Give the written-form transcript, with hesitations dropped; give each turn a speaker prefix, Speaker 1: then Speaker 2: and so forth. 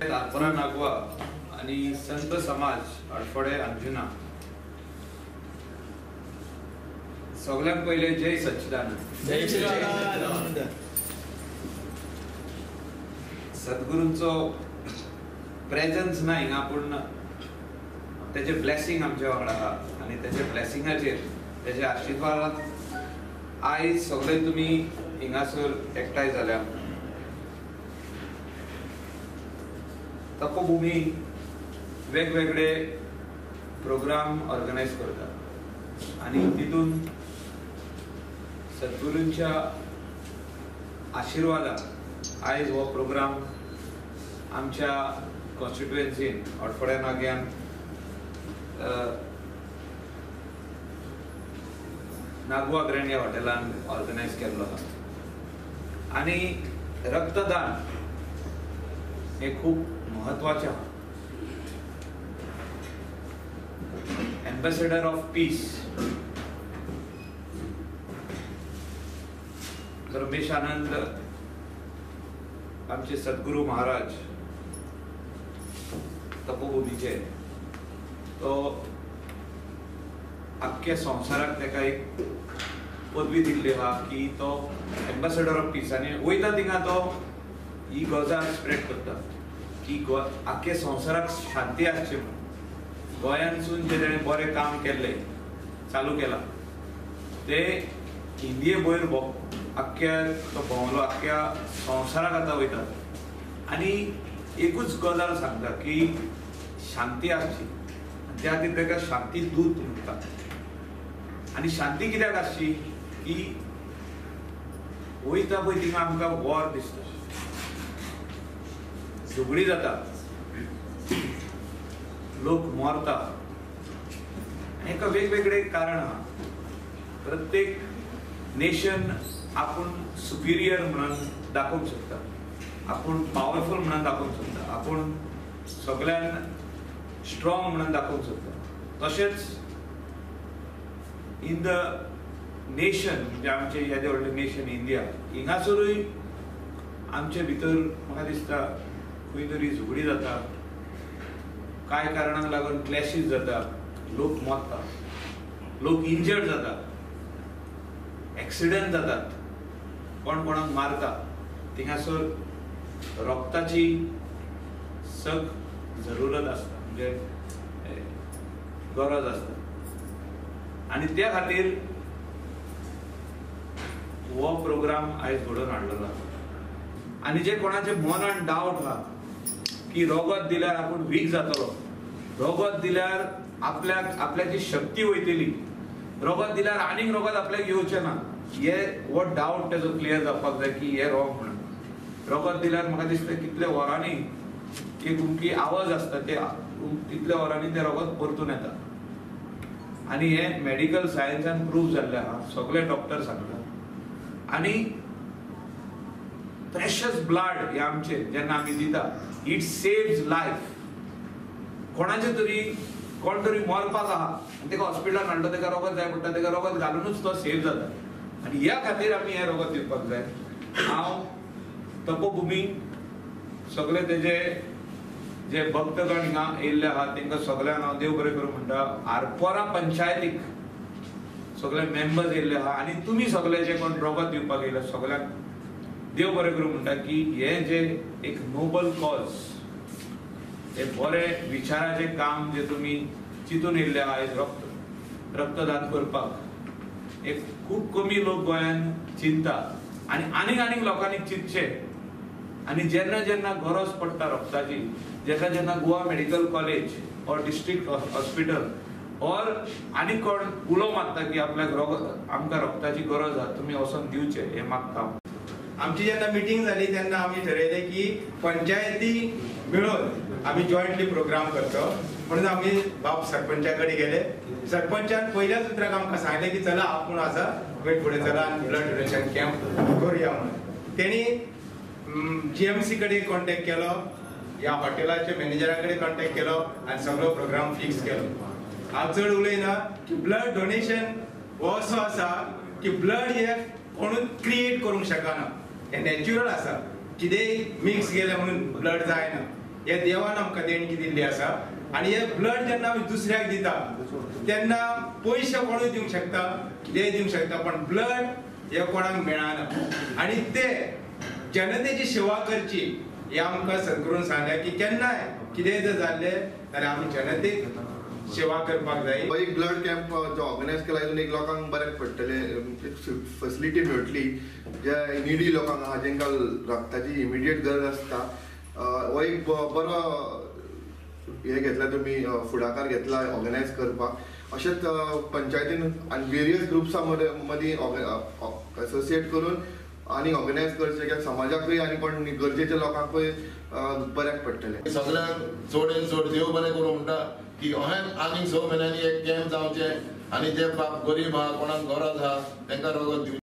Speaker 1: आरपोरा नागवा आणि संत समाज आडफळे अंजुना सगळ्यांत पहिले जय सच्चिदानंद.
Speaker 2: जय सच्चिदानंद.
Speaker 1: सद्गुरूंचो प्रेझन्स ना हिंगा पूण तेजे ब्लेसिंग आमच्या वांगडा आहा आणि तेजे ब्लेसिंगाचेर तेजे आशिर्वादांत आयज सगळे तुमी हिंगासर एकठांय जाल्या. तपोभूमी वेगवेगळे प्रोग्राम ऑर्गनायज करता आणि तितून सद्गुरूंच्या आशिर्वादान आयज हो प्रोग्राम आमच्या कॉन्स्टिट्युएन्सीन आडफळे नाग्यान नागवा ग्रँड ह्या हॉटेलान ऑर्गनायज केल्लो आसा. आणि रक्तदान हे खूप महत्वाचे आहा. एम्बेसेडर ऑफ पीस रमेश आनंद आमचे सद्गुरू महाराज तपोभूमीचे तो अख्ख्या संवसाराक तेका एक पदवी दिल्ली आहा की तो एम्बेसेडर ऑफ पीस. आनी वयता थिंगा तो ही गजाल स्प्रेड करता की अख्ख्या संवसाराक शांती आसची म्हणून. गोंयांतसून जे तेणें बरें काम केल्लें चालू केलां ते इंडिये भयर अख्ख्या तो भोंवलो अख्ख्या संवसाराक आतां वयता आनी एकूच गजाल सांगता की शांती आसची. त्या खातीर तेका शांती दूत म्हणटा. आनी शांती कित्याक आसची की वयता पळय थिंगा आमकां वॉर दिसता, झगडी जाता, लोक मरता. हेका वेगवेगळे कारण आहा. प्रत्येक नेशन आपूण सुपिरियर म्हणून दाखोवंक शकता, आपूण पॉवरफुल म्हणून दाखोवंक शकता, आपूण सगळ्यान स्ट्रॉंग म्हणून दाखोवंक शकता. तशेंच इन द नेशन म्हणजे आमचे येदे व्हडले नेशन इंडिया हिंगासरूय आमचे भितर म्हाका दिसता खंय तरी झगडी जाता, कांय कारणांक लागून क्लॅशीस जाता, लोक मरता, लोक इंजर्ड जातात, एक्सिडेंट जातात, कोण कोणाक मारता. थिंगासर रक्ताची सग जरुरत आसता म्हणजे गरज आसता. आनी त्या खातीर हो प्रोग्राम आयज घडोवन हाडलेलो आसा. आनी जे कोणाचे मनान डावट आहा की रगत दिल्यार आपूण वीक जातलो, रगत दिल्यार आपल्याची शक्ती वयतली, रगत दिल्यार आनीक रगत आपल्याक येवचें ना, हो डावट तेजो क्लियर जावपाक जाय की हे रॉंग म्हणून. रगत दिल्यार म्हाका दिसता कितले वरांनी की तुमची आवाज आसता ते तितल्या वरांनी ते रगत परतून येता. आनी हे मेडिकल सायन्सान प्रूव जाल्लें आहा, सगळे डॉक्टर सांगता. आनी प्रेशस ब्लड हे आमचे जेन्ना आमी दिता इट सेव्स लायफ. कोणाचे तरी कोण तरी मरपाक आहा आनी तेका हॉस्पिटलान हाडलो, तेका रगत जाय पडटा, तेका रगत घालूनच तो सेव जाता. आनी ह्या खातीर आमी हें रगत दिवपाक जाय. हांव तपोभूमी सगळे तेजे जे भक्तगण हिंगा येयल्ले आहा तेंकां सगळ्यांक हांव देव बरें करूं म्हणटा. आरपोरा पंचायतीक सगळे मेंबर्स येयल्ले आहा आनी तुमी सगळे जे कोण रगत दिवपाक येयले सगळ्यांक देव बरें करूं म्हणटा की हे जे एक नोबल कॉज, हे बरें विचाराचे काम जे तुमी चिंतून येयल्ले आहा आयज रक्तदान करपाक, एक खूब कमी लोक गोंयांत चिंता आनी आनीक लोकांनी चिंतचे. आनी जेन्ना जेन्ना गरज पडटा रक्ताची, जेन्ना जेन्ना Goa medical college or district hospital or आनी कोण उलो मारता की आपल्याक आमकां रक्ताची गरज आहा, तुमी वचून दिवचे, हें मागता.
Speaker 2: आमची जेन्ना मिटींग जाली तेन्ना आमी ठरयलें की पंचायती मिळून आमी जॉयंटली प्रोग्राम करतो. म्हणून आमी बाब सरपंचा कडेन गेले. सरपंचान पयल्याच उतराक आमकां सांगलें की चला आपूण आसा फुडें चला आनी ब्लड डोनेशन कॅम्प करुया म्हणून. तेणी GMC कडेन कॉन्टॅक्ट केलो, ह्या हॉटेलाच्या मॅनेजरा कडेन कॉन्टॅक्ट केलो आनी सगळो प्रोग्राम फिक्स केलो. हांव चड उलयना की ब्लड डोनेशन हो असो आसा की ब्लड हे कोणूच क्रिएट करूंक शकना, हे नॅच्युरल आसा. कितेंय मिक्स केले म्हणून ब्लड जायना. हे देवान आमकां देणगी दिल्ली आसा आणि हे ब्लड जेन्ना आमी दुसऱ्याक दिता तेन्ना पयशे कोणूय दिवंक शकता कितेंय दिवंक शकता पण ब्लड हे कोणाक मेळना आणि ते जनतेची सेवा करची हे आमकां सद्गुरून सांगलें की केन्नाय कितेंय जर जाल्लें जाल्यार आमी जनतेक सेवा करपाक जाय.
Speaker 3: हो एक ब्लड कॅम्प जो ऑर्गनायज केला हितून एक लोकांक बऱ्याक पडटले फॅसिलिटी मेळटली जे निडी लोकांक आहा जेंकां रक्ताची इमिडिएट गरज आसता. हो एक बरो हे घेतला तुमी फुडाकार घेतला ऑर्गनायज करपाक अशेंच पंचायतीन आनी वेरियस ग्रुप्सां मदीं एसोसिएट करून आनी ऑर्गनायज करचे कित्याक समाजाकूय आनी कोण गरजेच्या लोकांकूय बऱ्याक पडटले.
Speaker 4: सगळ्यांक चडून चड देव बरें करूं म्हणटा की अहें आनीक 6 म्हयन्यांनी एक कॅम्प जावचें आनी जे गरीब आहा कोणाक गरज आहा तांकां रगत दिवचें.